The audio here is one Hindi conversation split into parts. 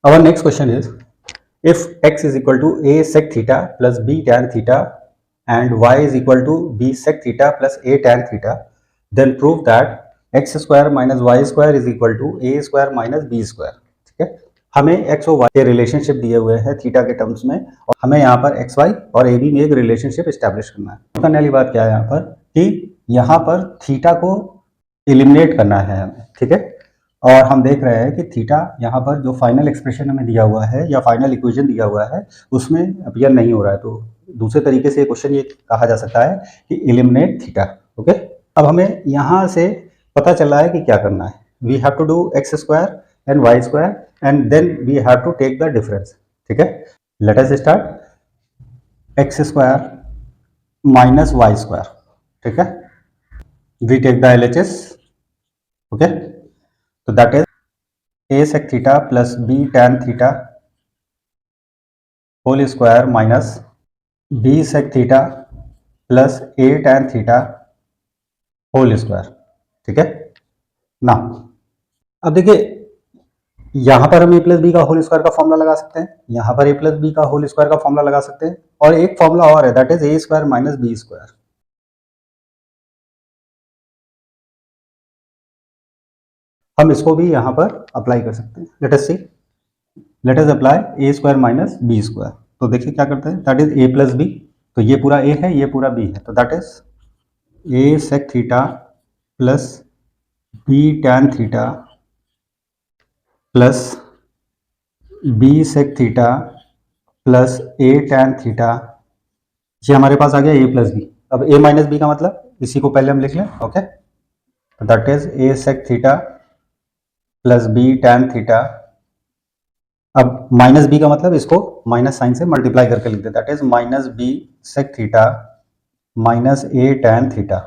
Our next question is, if x is equal to a sec theta plus b tan theta and y is equal to b sec theta plus a tan theta, then prove that x square minus y square is equal to a square minus b square. ठीक है, हमें x और y के रिलेशनशिप दिए हुए हैं थीटा के टर्म्स में और हमें यहाँ पर एक्स वाई और ए बी में एक रिलेशनशिप स्टैब्लिश करना है। करने वाली बात क्या है यहाँ पर कि यहाँ पर थीटा को एलिमिनेट करना है हमें। ठीक है, और हम देख रहे हैं कि थीटा यहाँ पर जो फाइनल एक्सप्रेशन हमें दिया हुआ है या फाइनल इक्वेशन दिया हुआ है उसमें अपीयर नहीं हो रहा है। तो दूसरे तरीके से क्वेश्चन ये कहा जा सकता है कि एलिमिनेट थीटा। ओके, अब हमें यहाँ से पता चल रहा है कि क्या करना है। We have to do X square and Y square and then we have to take the difference. ठीक है, let us start. X square minus Y square, ठीक है, we take the LHS। Okay, तो that is a sec theta plus b tan theta whole square minus b sec theta plus a tan theta whole square। ठीक है ना, अब देखिए यहां पर हम a प्लस बी का होल स्क्वायर का फॉर्मूला लगा सकते हैं, यहां पर a प्लस बी का होल स्क्वायर का फॉर्मूला लगा सकते हैं, और एक फॉर्मूला और है that is a square minus B square. हम इसको भी यहां पर अप्लाई कर सकते हैं। Let us see, let us apply a square minus B square. तो देखिए क्या करते हैं, that is a plus B, तो ये पूरा a है ये पूरा b है, तो that is a sec theta plus b tan theta plus b sec theta plus a tan theta. ये हमारे पास आ गया a प्लस बी। अब a माइनस बी का मतलब इसी को पहले हम लिख लें। ओके, तो that is a sec theta plus b tan theta. अब माइनस बी का मतलब इसको माइनस साइन से मल्टीप्लाई करके लिख दे, that is minus B sec theta minus A tan theta.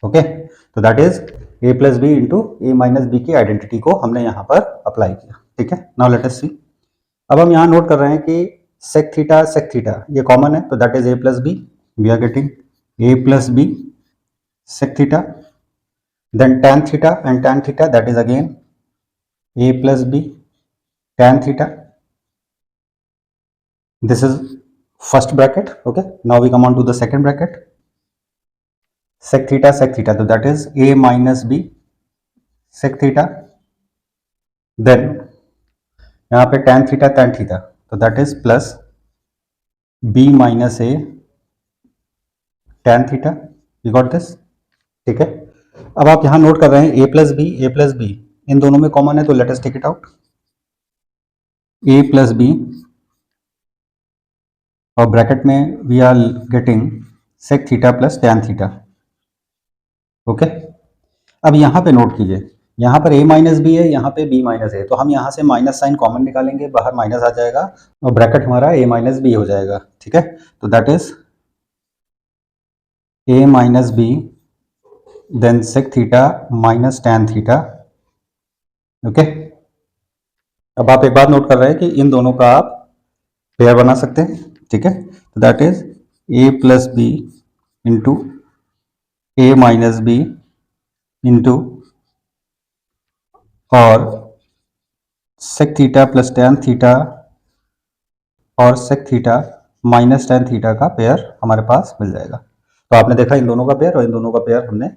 Okay, तो that is A plus B into A minus B की आइडेंटिटी को हमने यहाँ पर अप्लाई किया। ठीक है, नाउ लेट अस सी। अब हम यहाँ नोट कर रहे हैं कि सेक थीटा ये कॉमन है, तो that is A plus B, we are getting a plus B sec theta, then tan theta and tan theta that is again a plus B tan theta. This is first bracket. Okay, now we come on to the second bracket. Sec theta, so that is a minus b sec theta. Then यहाँ पे tan theta, तो that is plus b minus a tan theta. You got this? ठीक है, अब आप यहाँ नोट कर रहे हैं a plus b इन दोनों में कॉमन है, तो let us take it out. a plus B और ब्रैकेट में we are getting sec theta plus tan theta. Okay, अब यहाँ पे नोट कीजिए, यहाँ पर a माइनस बी है, यहाँ पे b माइनस है, तो हम यहाँ से माइनस साइन कॉमन निकालेंगे, बाहर माइनस आ जाएगा और ब्रैकेट हमारा a माइनस बी हो जाएगा। ठीक है, तो that is a minus B then sec theta minus tan theta. Okay, अब आप एक बात नोट कर रहे हैं कि इन दोनों का आप पेयर बना सकते हैं। ठीक है, तो that is a plus B into A minus B into और sec theta plus tan theta और sec theta minus tan theta का पेयर हमारे पास मिल जाएगा। तो आपने देखा इन दोनों का पेयर और इन दोनों का पेयर हमने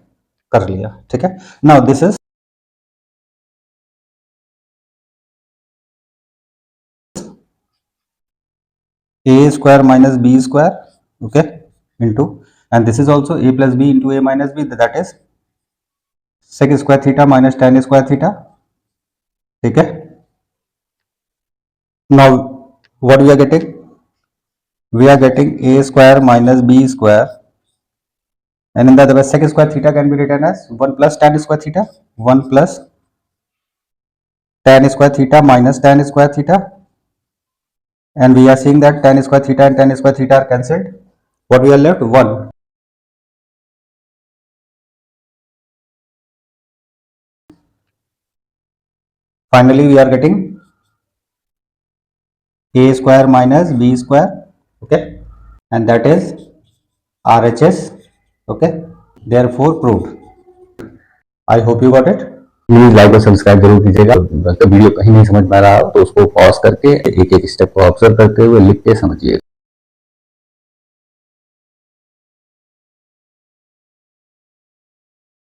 कर लिया। ठीक है, now this is a square minus b square, okay, into, and this is also a plus b into a minus b, that is sec square theta minus tan square theta. ठीक है, now what we are getting, we are getting a square minus b square, and in the other way sec square theta can be written as 1 plus tan square theta, 1 plus tan square theta minus tan square theta, and we are seeing that tan square theta and tan square theta are cancelled. What we are left, 1. Finally we are getting a square minus b square. Okay, and that is RHS. Okay, therefore proved. I hope you got it. Please like और सब्सक्राइब जरूर कीजिएगा। अगर वीडियो कहीं नहीं समझ में आ रहा हो तो उसको पॉज करके एक एक स्टेप को ऑब्जर्व करते हुए लिख के समझिए।